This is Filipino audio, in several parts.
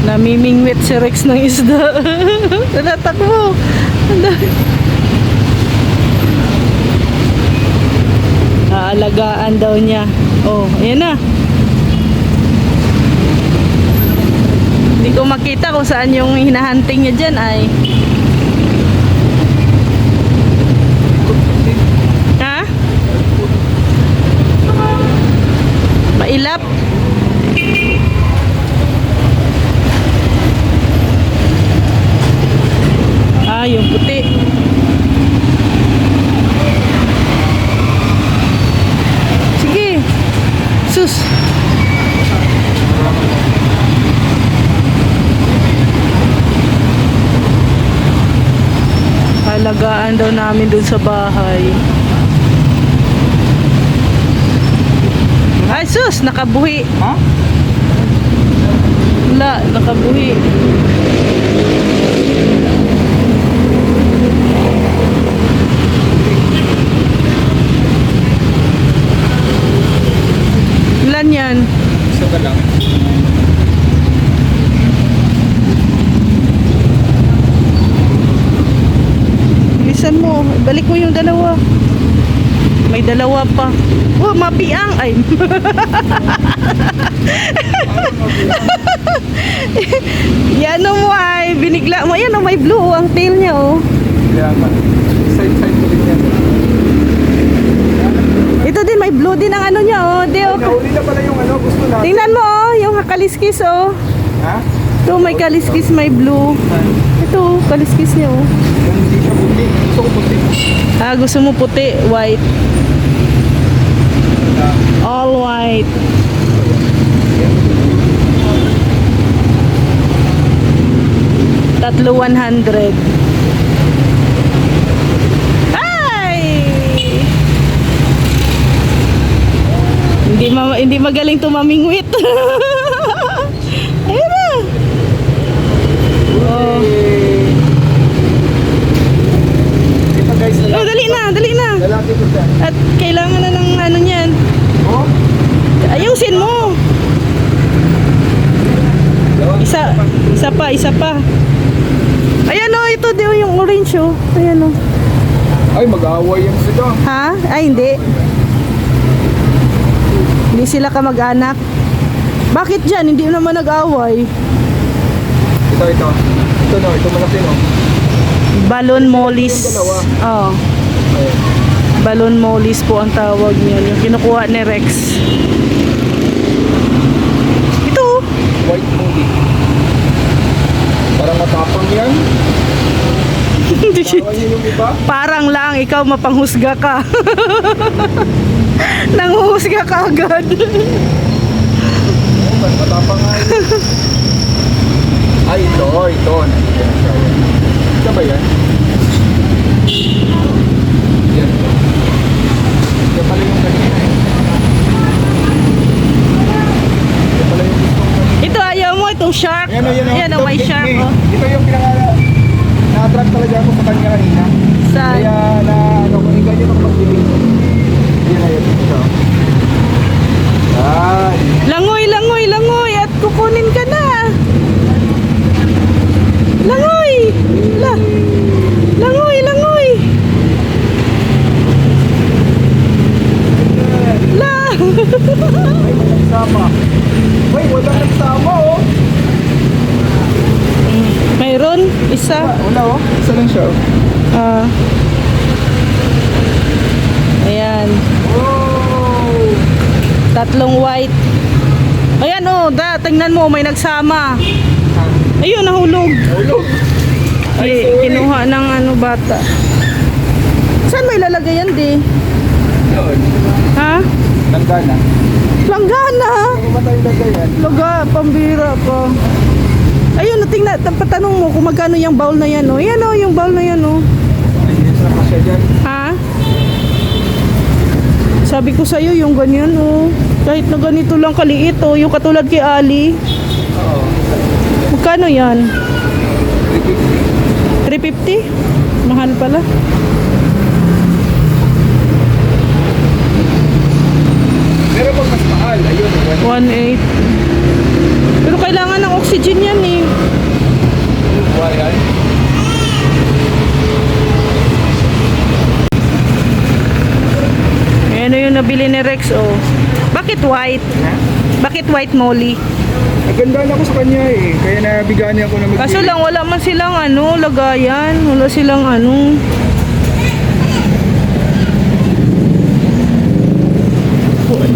Namimingwit si Rex ng isda. Tinatakbo. Aalagaan daw niya. Oh, ayan na. Hindi ko makita kung saan yung hinahunting niya dyan ay. Ha? Mailap. Ah, yung puti. Sige. Sus. Alagaan daw namin dun sa bahay. Ay sus, nakabuhi. Ha? Wala, nakabuhi. Ilan yan? Isa ka lang. Bilisan mo, balik mo yung dalawa. May dalawa pa. Oh, mapiang. Ay. Yan mo ay binigla mo. Yan may blue ang tail niya oh. Kaya nga. Side-side ko din yan. Ito din may blue din ang ano niya oh. Di, oh. Nahuli na pala yung ano, gusto natin. Tingnan mo oh, yung kaliskis oh. Ha? Ito may kaliskis, may blue. Ito, kaliskis niya oh. Yung hindi siya puti. Gusto ko puti. Ah, gusto mo puti, white. All white. Tatlo 100. Ay! Hindi magaling tumamingwit. Ayun na. Oh. Ito guys, Oh, dali na, dali na. lalaki ko siya. At kailangan na ng ano niyan. Oh? Ayusin mo. Isa pa. Ayan o, ito din yung orange o. Ayan o. Ay, mag-aaway yan sila. Ha? Ay, hindi. Hindi sila kamag-anak. Bakit dyan? Hindi naman nag-away. Ito. Ito no, ito malaki no. Balon mollis. Oh. Ayan. Balon mollis po ang tawag niyan. Yung kinukuha ni Rex. Ito. White movie. Parang matapang yan. Parang yun yung iba. Parang lang ikaw mapanghusga ka. Nanghuhusga ka agad. Oh, parang matapang nga yun. Ay, ito. Nandiyan siya. Ito ba yan? Yan. Ito pala yung kanina eh. Ito pala yung gusto ko. Ito ayaw mo itong shark. Ayan o, Ayan o, may shark oh. Ito yung na-attract talaga ako sa kanya kanina. Saan? Kaya ano ko, ganyan ako mag-dilig. Ayan. Ito. Yan. Langoy at kukunin ka na. Langoy. Langoy. La. Ay, may nagsama. Uy, wala nagsama oh. Mayroon isa. Wala oh. Isa lang siya oh. Ayan. Oh. Tatlong white. Ayan oh, tingnan mo may nagsama. Ayun, nahulog. Ulog. Ay, sorry. Kinuha ng bata. Saan may lalagay yan, di? Yun. Ha? Langgana. Langgana. Ano ba tayo lagay yan? Laga, pambira pa. Ayun, tingnan, patanong mo kung magkano yung bowl na yan, oh. Yan, oh, yung bowl na yan, oh. Ay, yes na pa siya dyan. Ha? Sabi ko sa'yo, yung ganyan, oh. Kahit na ganito lang kaliit, oh. Yung katulad kay Ali. Oo. Magkano yan? 350. 350? Mahal pala. Pero pag mas mahal, ayun. 1.8. Pero kailangan ng oxygen yan, eh. Bakit white? Ha? Bakit white Molly? Nagandaan ako sa kanya eh. Kaya nabigyan niya ako na mag- Kaso lang, wala man silang lagayan. Wala silang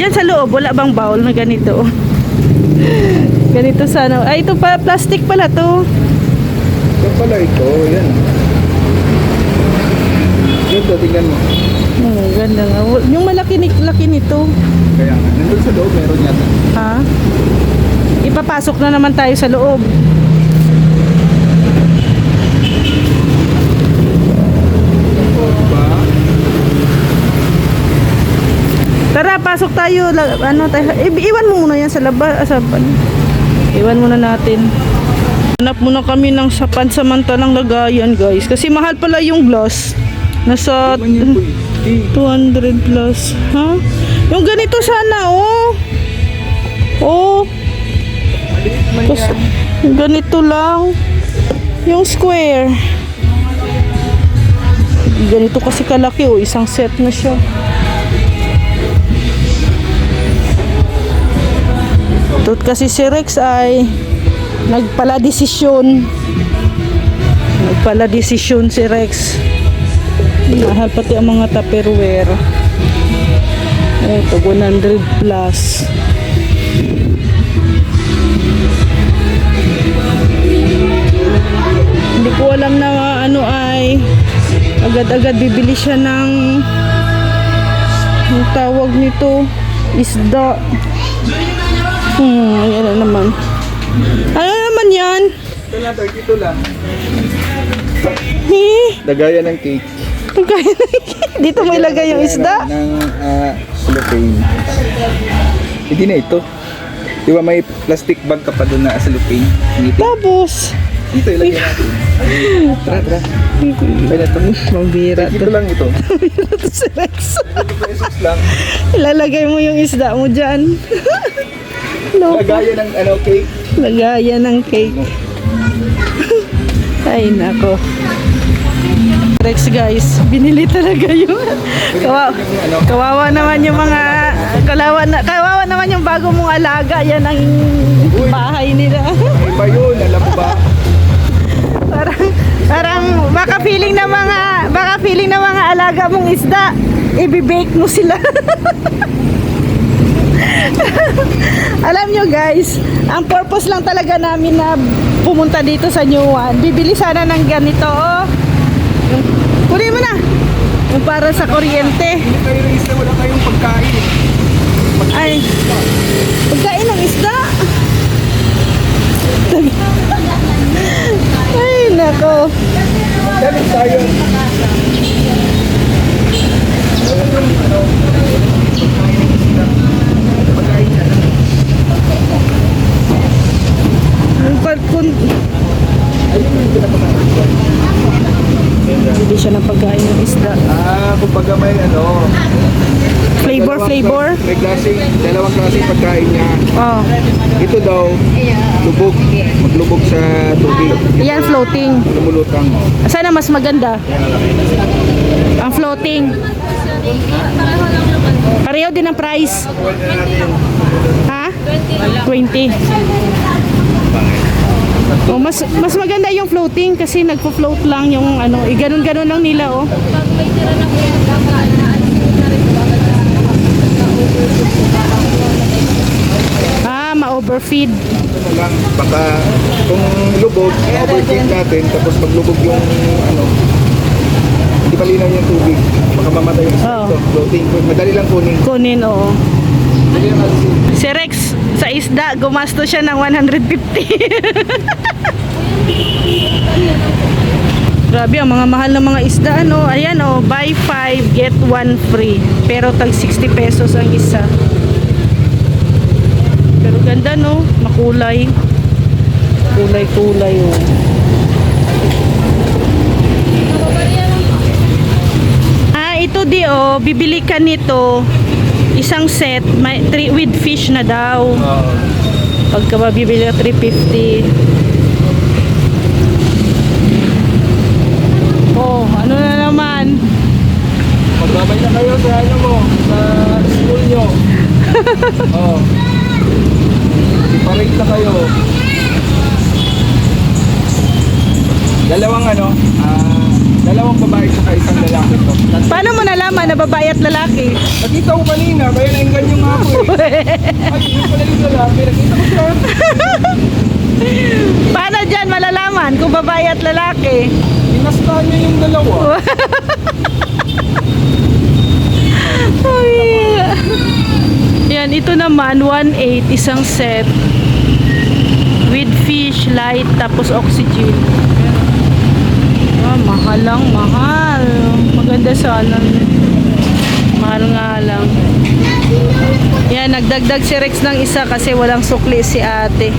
Diyan sa loob, wala bang bowl na ganito? Ganito sana. Ay, ito pa, plastic pala to. Yan pala ito. Yan. Ito, tingnan mo. Oh, ganda nga. Yung laki nito. Kaya nga, nandun sa loob meron yata. Ha? Ipapasok na naman tayo sa loob. Diba? Tara, pasok tayo. Iwan mo muna yan sa labas. Iwan muna natin. Hanap muna kami ng pansamantalang lagayan, guys. Kasi mahal pala yung glass. Nasa Man yun po eh. 200 plus. Ha? Yung ganito sana, oh. Oh. Maliit man Tapos, yan. yung ganito lang. Yung square. Ganito kasi kalaki, oh. Isang set na siya. Tot kasi si Rex ay nagpala desisyon si Rex. Mahal pati ang mga Tupperware. Ito 100 plus. Hindi ko alam na ay agad-agad bibili siya ng ang tawag nito isda. Ayan na naman. Ano naman yan? Ito lang, ito lang. Eh, Lagayan ng cake. dito mo ilagay yung isda. Ng cellophane. Hindi na ito. Di ba may plastic bag ka pa doon na cellophane? Tapos, Dito ilagay natin. Tara. Pwede ito. mambira Ito to. lang ito. Ito si Rex. 2 pesos lang. Ilalagay mo yung isda mo dyan. Loko. Lagayan ng cake. Lagayan ng cake. Ay, nako. Rex, guys, binili talaga yung kawawa naman yung mga kawawa naman yung bago mong alaga. Yan ang bahay nila. Iba yun, alam mo ba? Parang baka feeling ng mga alaga mong isda, i-bake mo sila. Alam nyo, guys, ang purpose lang talaga namin na pumunta dito sa New One, bibili sana ng ganito, oh. Kunin mo na. Yung para sa kuryente. Hindi kayo na isda, wala kayong pagkain. Ay, pagkain ng isda. Ay, nako. Dalit tayo. Bili siya ng pagkain ng isda. Kumbaga may Flavor. May dalawang klaseng pagkain niya. Oh, Ito daw, lubog. Maglubog sa tubig. yan floating. Lumulutang. Sana mas maganda. Ang floating. Pareho din ang price. Ha? 20. Oh, mas maganda yung floating kasi nagpo-float lang yung ganun-ganun lang nila, oh. Ma-overfeed. Ano lang, baka kung lubog, overfeed natin, tapos maglubog yung hindi malinaw yung tubig. Baka mamatay yung isda. Oo. Ito, floating. Madali lang kunin. Kunin, oo. Madali lang alisin. Si Rex, sa isda, gumasto siya ng 150. Grabe, ang mga mahal na mga isda, Ayan, buy 5, get 1 free. Pero tag 60 pesos ang isa. Pero ganda, makulay. Kulay-kulay, oh. Ito bibili ka nito, isang set, with fish na daw. Pagka mabibili ka 350. Oh, ano na naman? Magbabay na kayo sa sa school nyo. Oo. Iparate na kayo. Dalawang babae at isang lalaki to. Paano mo nalaman na babae at lalaki? Nakita ko kanina, kaya nainggan yung nga ako eh. Ay, yun pala yung lalaki. Nakita ko siya. Paano dyan malalaman kung babae at lalaki? Inastahan niya yung dalawa. Ay. Yan, ito naman 1.8 isang set with fish, light, tapos oxygen. Ah, mahal lang, mahal. Maganda sana. Mahal nga lang. Yan, nagdagdag si Rex ng isa kasi walang sukli si ate.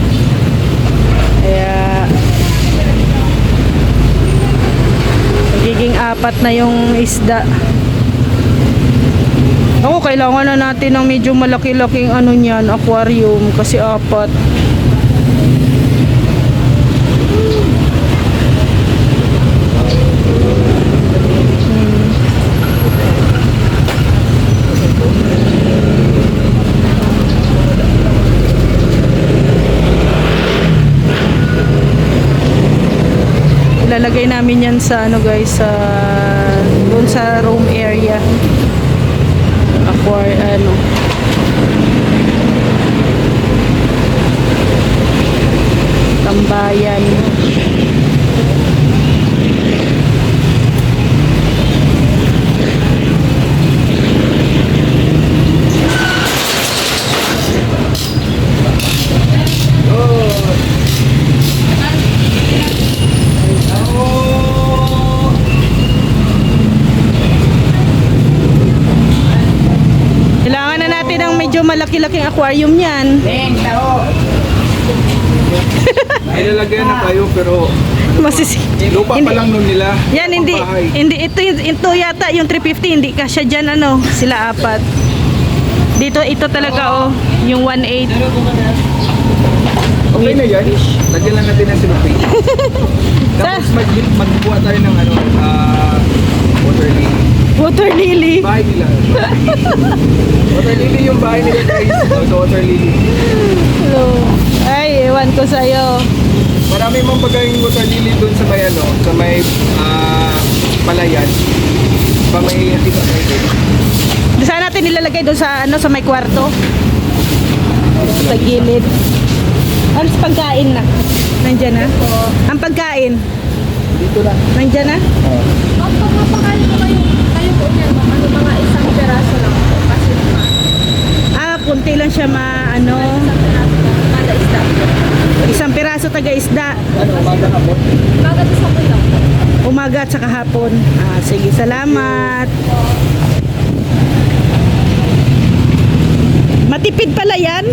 Kaya magiging 4 na yung isda. Ako, kailangan na natin ng medyo malaki-laking ano niyan, aquarium kasi 4. Ilalagay namin yan sa ano guys, sa doon sa room area. Ano, tambayan. Kailangan na natin ng medyo malaki-laking aquarium yan. Ilalagay na kayo pero lupa pa lang nun nila. Yan, hindi ito yata yung 350, hindi kasya dyan ano, sila 4. Dito, ito talaga oh, yung 1.8. Okay na yan. Lagyan lang natin ng silupin. Tapos magbuha tayo ng ano, water lily. Water lily. Bahay nila. Water lily yung bahay nila guys. Water lily. Hello. Ay, ewan ko sa'yo. Marami mong bagay water lily doon sa may ano, sa may palayan. Pa may Saan natin nilalagay doon sa ano, sa may kwarto? Sa gilid. Ano sa pagkain na? Nandiyan na? Ang pagkain? dito lang. Nandiyan na? Oo. Pag mapakain mo kayo po niyan, ano, mga isang peraso lang po. Kasi naman, Ah, punti lang siya ano, isang peraso lang, kada isda. isang piraso taga-isda. Ano, umaga na po? Bagat sa po lang po. Umaga at saka hapon. Ah, sige, salamat. Matipid pala yan.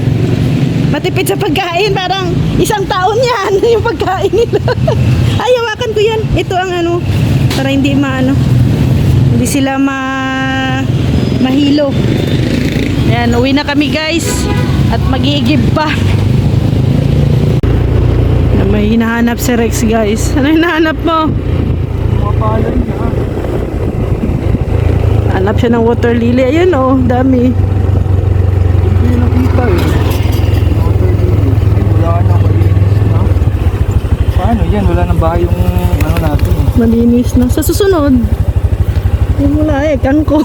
Matipid sa pagkain. Parang isang taon yan yung pagkain nila. Ay, hawakan ko yan. Ito ang ano, para hindi hindi sila mahilo. Ayan, uwi na kami guys. At mag-iigib pa. May hinahanap si Rex guys. Ano hinahanap mo? Mga palay na. Hanap siya ng water lily. Ayun oh, dami. Hindi nakita eh. Water lily. Ay, wala na. Malinis na. Paano yan? Wala nang bahay yung ano natin eh. Malinis na. Sa susunod. Yung wala kangkong.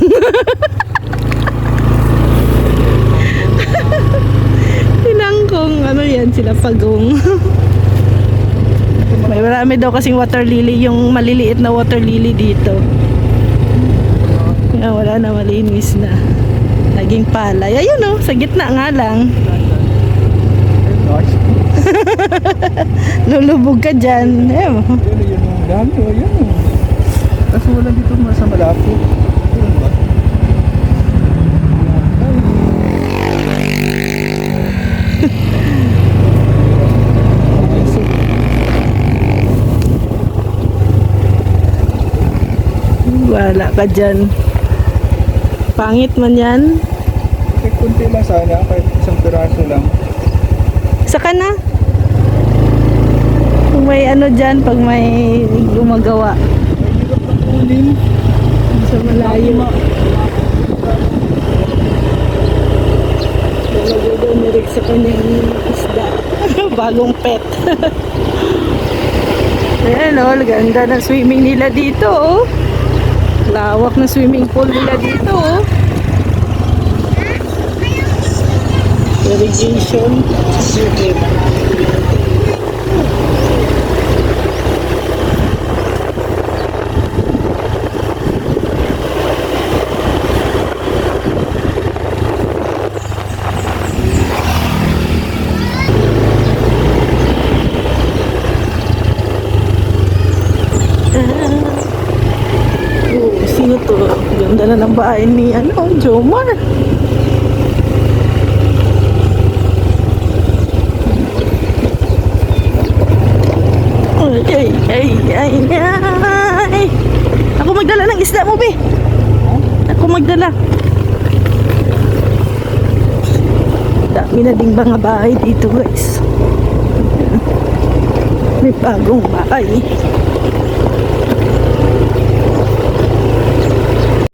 Tinangkong. Ano yan? Sila pagong. May marami daw kasing water lily. Yung maliliit na water lily dito. Kaya wala na, malinis na. Naging palay. Ayun oh, sa gitna nga lang. Nice. Lulubog ka dyan. Yun yung dami o yun o. Kaso wala dito sa malapit. Yun ba? Wala ka dyan. Pangit man yan. Kahit kunti lang sana, kahit isang piraso lang. Saka na. Kung may ano dyan, pag may gumagawa. Ay, hirap na kunin. Sa malayo. ni Rick sa kanyang isda. Bagong pet. Ayan o, ganda ng swimming nila dito oh. Lawak ng swimming pool nila dito oh. Irrigation. Sino to? Ganda na ng bahay ni Jomar. Ay. Ako magdala ng isda mo, be. Ako magdala. Dami na ding mga bahay dito, guys. May bagong bahay.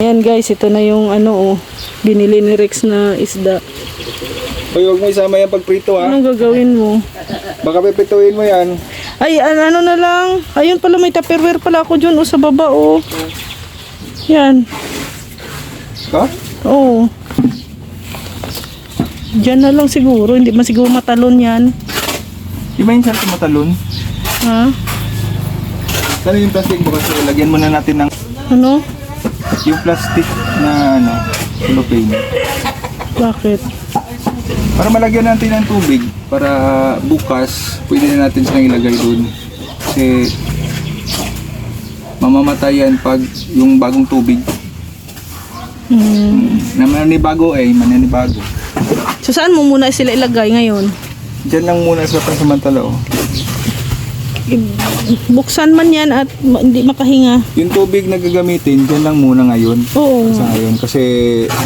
Ayan guys, ito na yung binili ni Rex na isda. Hoy, huwag mo isama yan pagprito ha. Anong gagawin mo? Baka pipituin mo yan. Ay, ano na lang. Ayun pala, may tupperware pala ako dyan sa baba Yan. Ha? Oo. Diyan na lang siguro. Hindi man siguro matalon yan. Di ba yung sarap matalon? Ha? Sana yung plastic mo kasi lagyan muna natin ng Ano? yung plastic na cellophane. Bakit? Para malagyan natin ng tubig para bukas pwede na natin silang ilagay doon. Kasi mamamatay yan pag yung bagong tubig. Na mananibago mananibago. So saan mo muna sila ilagay ngayon? Diyan lang muna sa pansamantala Buksan man yan at hindi makahinga. Yung tubig na gagamitin, dyan lang muna ngayon. Oo. Kasi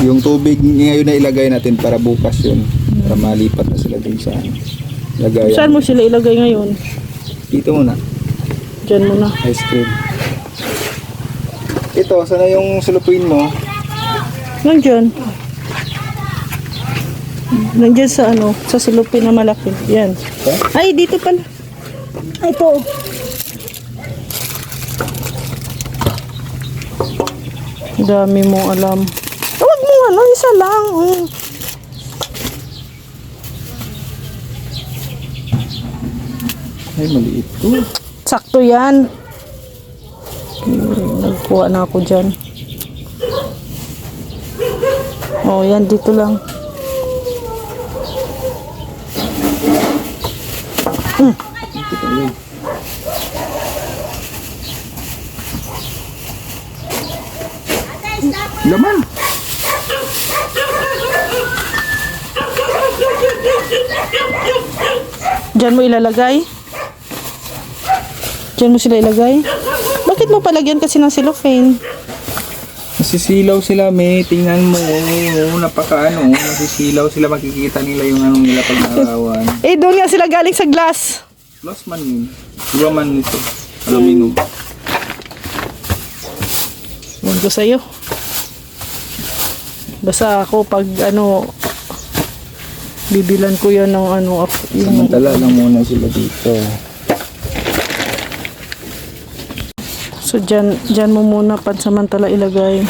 yung tubig ngayon na ilagay natin para bukas yun. Para malipat na sila dun sa lagayan. Saan mo sila ilagay ngayon? Dito muna. Diyan muna. Ice cream. Ito, sana yung cellophane mo? Nandiyan. Nandiyan sa sa silupin na malaki. Yan. Okay? Ay, dito pala. Ito. Dami mo alam. Huwag mo isa lang. Ay, maliit to. Sakto yan. Nagkuha na ako dyan. Yan dito lang. Ito pa yun. Laman! Diyan mo ilalagay? Diyan mo sila ilagay? Bakit mo palagyan kasi ng cellophane? Nasisilaw sila, may tingnan mo, nasisilaw sila, makikita nila yung nila pag nakawan. Doon nga sila galing sa glass. Plus man yun. Iba man nito. Aluminum. Huwag ko sa'yo. Basta ako pag bibilan ko yan ng Samantala lang muna sila dito. So dyan mo muna pansamantala ilagay.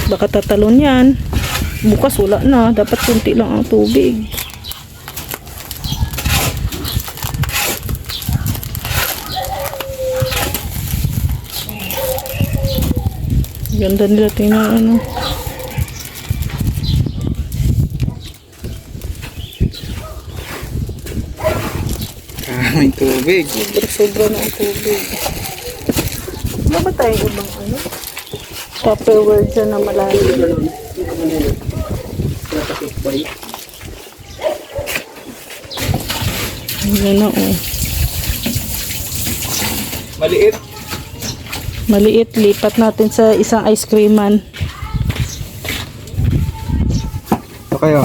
Baka tatalon yan. Bukas wala na. Dapat kunti lang ang tubig. Ganda nila tingnan May tubig. Sobra na ang tubig. Wala ba tayong ibang Tupperware dyan na malalim? Yan na Maliit. Maliit, lipat natin sa isang ice creaman. Ito kayo.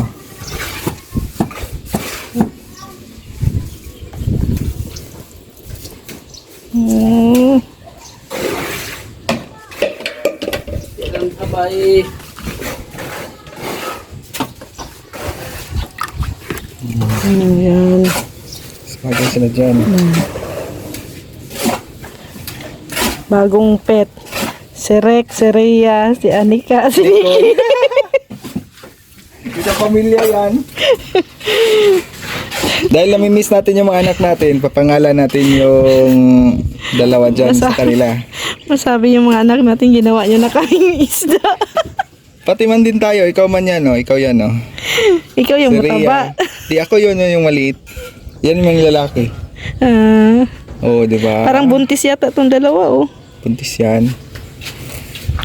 Oh. Ilang kabay. Ayan. Smagay sila dyan. Bagong pet. Si Rex, si Rhea, si Anika, si Nikki. Hindi na pamilya yan. Dahil namimiss natin yung mga anak natin, papangalan natin yung dalawa dyan sa kanila. Masabi yung mga anak natin, ginawa nyo na kaming isda. Pati man din tayo, ikaw man yan, no? Ikaw yan, no? Ikaw yung Si mataba. Rhea. Di ako yun, yung maliit. Yan yung mga lalaki. Ah, Oo, di ba? parang buntis yata itong dalawa, oh. Buntis yan.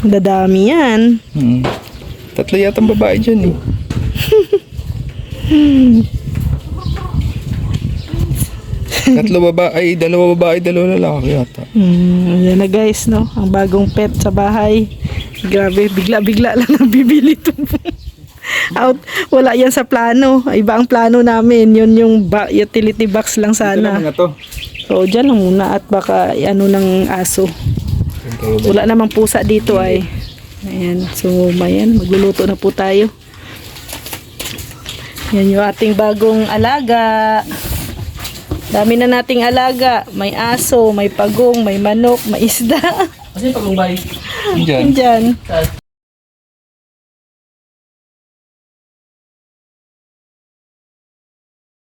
Dadami yan. Tatlo yata ang babae dyan, eh. Tatlo babae, ay dalawa babae, dalawa lalaki yata. Yan na guys, no? Ang bagong pet sa bahay. Grabe, bigla-bigla lang ang bibili ito. Out, wala yan sa plano. Iba ang plano namin. Yun yung utility box lang Ito sana. lang mga to. So, dyan lang muna at baka ano ng aso. Wala namang pusa dito ay. Ayan, so mayan, magluluto na po tayo. Yan yung ating bagong alaga. Dami na nating alaga. May aso, may pagong, may manok, may isda. Kasi pag-umbay. Dyan. Dyan.